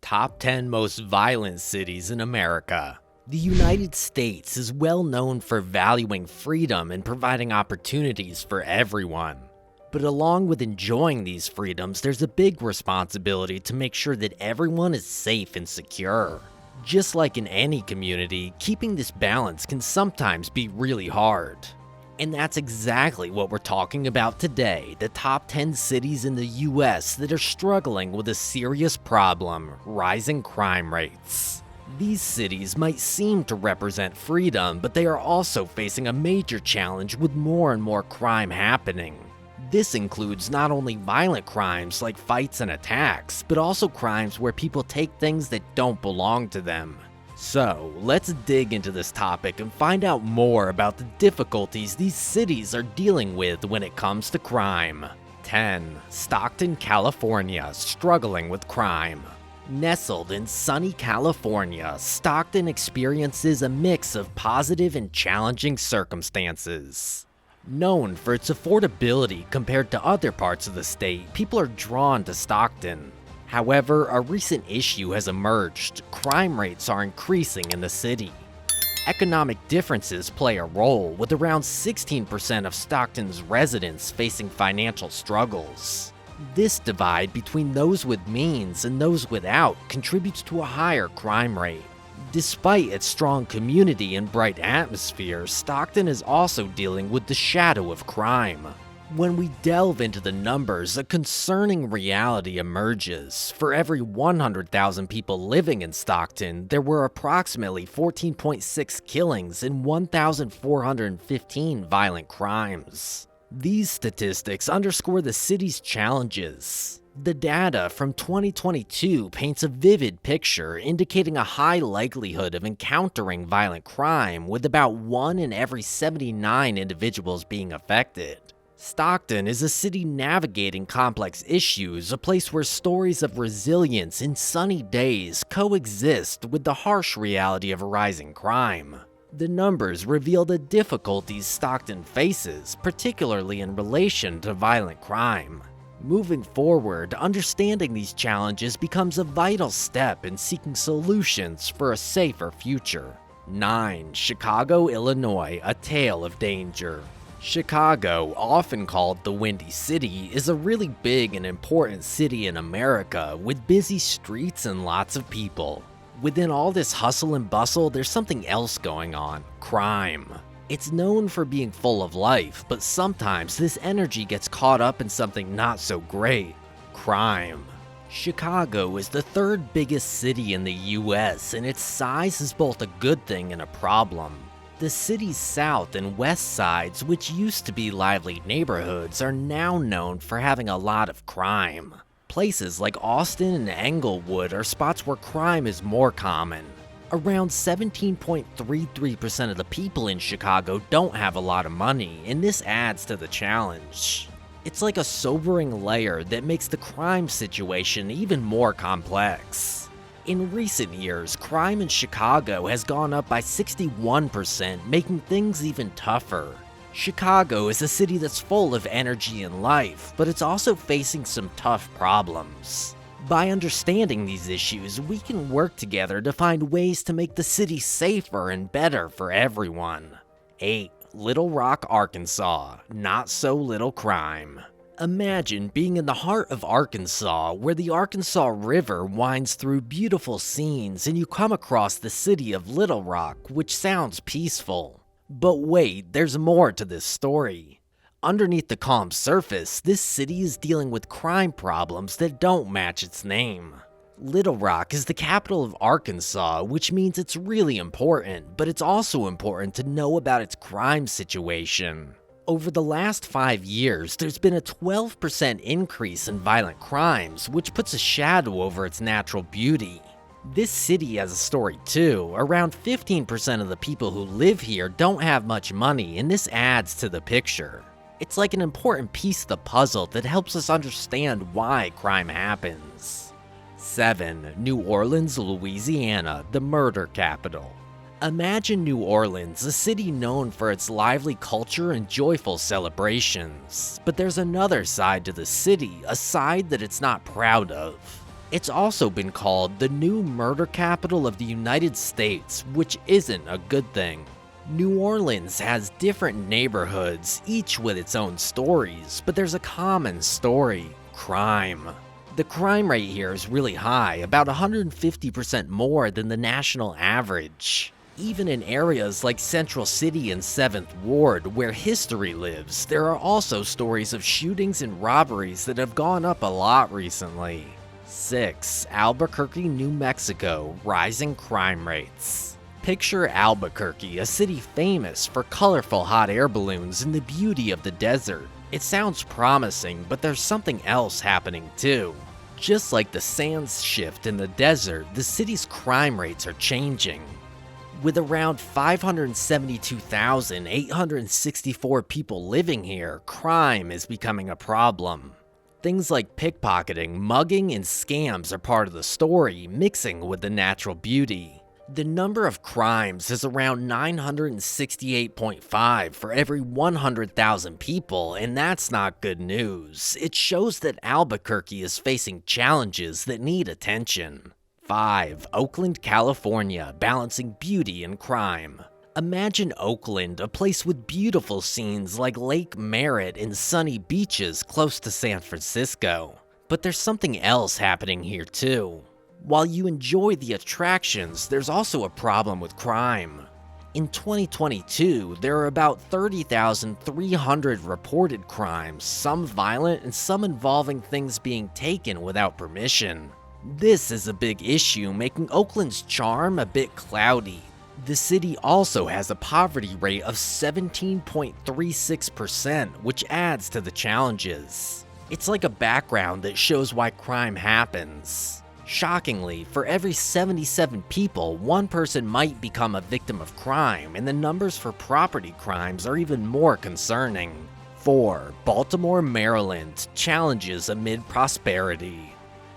Top 10 most violent cities in America. The United States is well known for valuing freedom and providing opportunities for everyone. But along with enjoying these freedoms, there's a big responsibility to make sure that everyone is safe and secure. Just like in any community, keeping this balance can sometimes be really hard. And that's exactly what we're talking about today, the top 10 cities in the US that are struggling with a serious problem, rising crime rates. These cities might seem to represent freedom, but they are also facing a major challenge with more and more crime happening. This includes not only violent crimes like fights and attacks, but also crimes where people take things that don't belong to them. So, let's dig into this topic and find out more about the difficulties these cities are dealing with when it comes to crime. 10. Stockton, California, struggling with crime. Nestled in sunny California, Stockton experiences a mix of positive and challenging circumstances. Known for its affordability compared to other parts of the state, people are drawn to Stockton. However, a recent issue has emerged. Crime rates are increasing in the city. Economic differences play a role, with around 16% of Stockton's residents facing financial struggles. This divide between those with means and those without contributes to a higher crime rate. Despite its strong community and bright atmosphere, Stockton is also dealing with the shadow of crime. When we delve into the numbers, a concerning reality emerges. For every 100,000 people living in Stockton, there were approximately 14.6 killings and 1,415 violent crimes. These statistics underscore the city's challenges. The data from 2022 paints a vivid picture, indicating a high likelihood of encountering violent crime, with about 1 in every 79 individuals being affected. Stockton is a city navigating complex issues, a place where stories of resilience and sunny days coexist with the harsh reality of rising crime. The numbers reveal the difficulties Stockton faces, particularly in relation to violent crime. Moving forward, understanding these challenges becomes a vital step in seeking solutions for a safer future. 9. Chicago, Illinois, a tale of danger. Chicago, often called the Windy City, is a really big and important city in America with busy streets and lots of people. Within all this hustle and bustle, there's something else going on: crime. It's known for being full of life, but sometimes this energy gets caught up in something not so great: crime. Chicago is the third biggest city in the US, and its size is both a good thing and a problem. The city's south and west sides, which used to be lively neighborhoods, are now known for having a lot of crime. Places like Austin and Englewood are spots where crime is more common. Around 17.33% of the people in Chicago don't have a lot of money, and this adds to the challenge. It's like a sobering layer that makes the crime situation even more complex. In recent years, crime in Chicago has gone up by 61%, making things even tougher. Chicago is a city that's full of energy and life, but it's also facing some tough problems. By understanding these issues, we can work together to find ways to make the city safer and better for everyone. 8. Little Rock, Arkansas, not so little crime. Imagine being in the heart of Arkansas, where the Arkansas River winds through beautiful scenes, and you come across the city of Little Rock, which sounds peaceful. But wait, there's more to this story. Underneath the calm surface, this city is dealing with crime problems that don't match its name. Little Rock is the capital of Arkansas, which means it's really important, but it's also important to know about its crime situation. Over the last 5 years, there's been a 12% increase in violent crimes, which puts a shadow over its natural beauty. This city has a story too. Around 15% of the people who live here don't have much money, and this adds to the picture. It's like an important piece of the puzzle that helps us understand why crime happens. 7. New Orleans, Louisiana, the murder capital. Imagine New Orleans, a city known for its lively culture and joyful celebrations. But there's another side to the city, a side that it's not proud of. It's also been called the new murder capital of the United States, which isn't a good thing. New Orleans has different neighborhoods, each with its own stories, but there's a common story: crime. The crime rate here is really high, about 150% more than the national average. Even in areas like Central City and 7th Ward, where history lives, there are also stories of shootings and robberies that have gone up a lot recently. 6. Albuquerque, New Mexico, rising crime rates. Picture Albuquerque, a city famous for colorful hot air balloons and the beauty of the desert. It sounds promising, but there's something else happening too. Just like the sands shift in the desert, the city's crime rates are changing. With around 572,864 people living here, crime is becoming a problem. Things like pickpocketing, mugging, and scams are part of the story, mixing with the natural beauty. The number of crimes is around 968.5 for every 100,000 people, and that's not good news. It shows that Albuquerque is facing challenges that need attention. 5. Oakland, California, balancing beauty and crime. Imagine Oakland, a place with beautiful scenes like Lake Merritt and sunny beaches close to San Francisco. But there's something else happening here too. While you enjoy the attractions, there's also a problem with crime. In 2022, there are about 30,300 reported crimes, some violent and some involving things being taken without permission. This is a big issue, making Oakland's charm a bit cloudy. The city also has a poverty rate of 17.36%, which adds to the challenges. It's like a background that shows why crime happens. Shockingly, for every 77 people, one person might become a victim of crime, and the numbers for property crimes are even more concerning. 4. Baltimore, Maryland, challenges amid prosperity.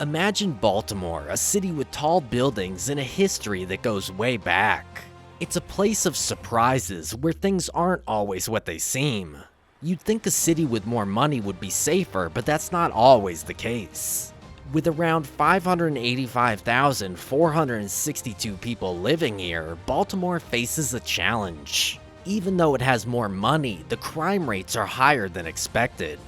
Imagine Baltimore, a city with tall buildings and a history that goes way back. It's a place of surprises where things aren't always what they seem. You'd think a city with more money would be safer, but that's not always the case. With around 585,462 people living here, Baltimore faces a challenge. Even though it has more money, the crime rates are higher than expected.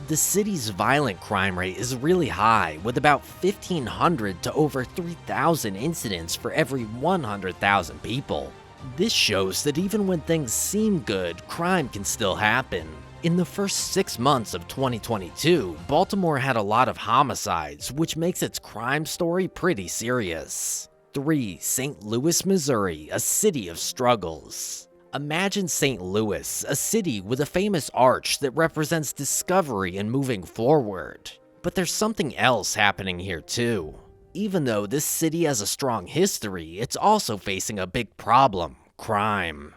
The city's violent crime rate is really high, with about 1,500 to over 3,000 incidents for every 100,000 people. This shows that even when things seem good, crime can still happen. In the first 6 months of 2022, Baltimore had a lot of homicides, which makes its crime story pretty serious. 3. St. Louis, Missouri, a city of struggles. Imagine St. Louis, a city with a famous arch that represents discovery and moving forward. But there's something else happening here too. Even though this city has a strong history, it's also facing a big problem: crime.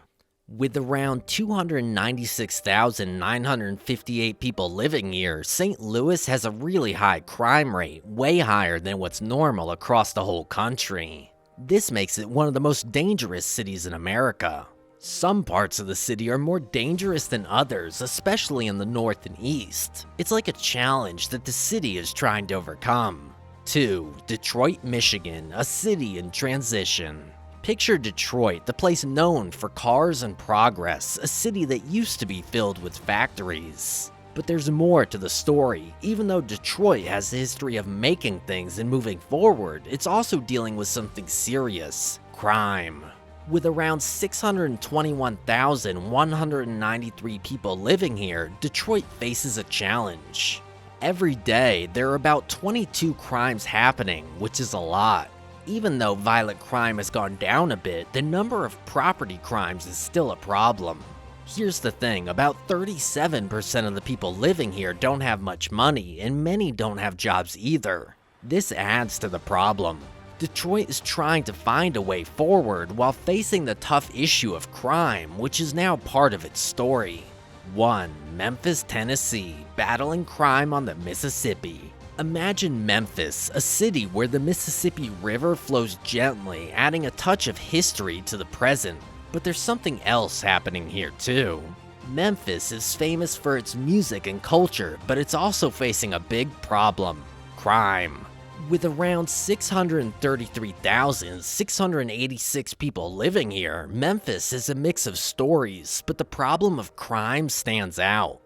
With around 296,958 people living here, St. Louis has a really high crime rate, way higher than what's normal across the whole country. This makes it one of the most dangerous cities in America. Some parts of the city are more dangerous than others, especially in the north and east. It's like a challenge that the city is trying to overcome. 2. Detroit, Michigan, a city in transition. Picture Detroit, the place known for cars and progress, a city that used to be filled with factories. But there's more to the story. Even though Detroit has a history of making things and moving forward, it's also dealing with something serious: crime. With around 621,193 people living here, Detroit faces a challenge. Every day, there are about 22 crimes happening, which is a lot. Even though violent crime has gone down a bit, the number of property crimes is still a problem. Here's the thing, about 37% of the people living here don't have much money, and many don't have jobs either. This adds to the problem. Detroit is trying to find a way forward while facing the tough issue of crime, which is now part of its story. 1. Memphis, Tennessee, battling crime on the Mississippi. Imagine Memphis, a city where the Mississippi River flows gently, adding a touch of history to the present. But there's something else happening here too. Memphis is famous for its music and culture, but it's also facing a big problem: crime. With around 633,686 people living here, Memphis is a mix of stories, but the problem of crime stands out.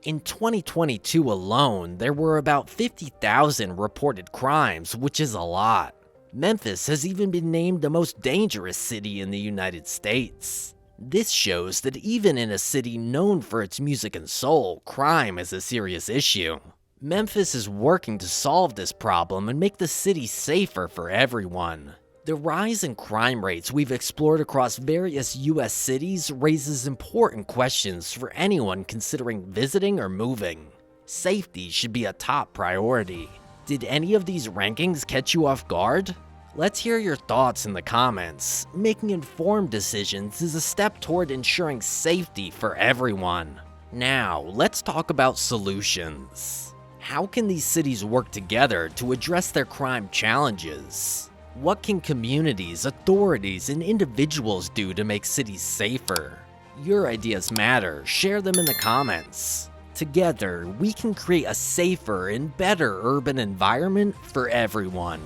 In 2022 alone, there were about 50,000 reported crimes, which is a lot. Memphis has even been named the most dangerous city in the United States. This shows that even in a city known for its music and soul, crime is a serious issue. Memphis is working to solve this problem and make the city safer for everyone. The rise in crime rates we've explored across various US cities raises important questions for anyone considering visiting or moving. Safety should be a top priority. Did any of these rankings catch you off guard? Let's hear your thoughts in the comments. Making informed decisions is a step toward ensuring safety for everyone. Now, let's talk about solutions. How can these cities work together to address their crime challenges? What can communities, authorities, and individuals do to make cities safer? Your ideas matter. Share them in the comments. Together, we can create a safer and better urban environment for everyone.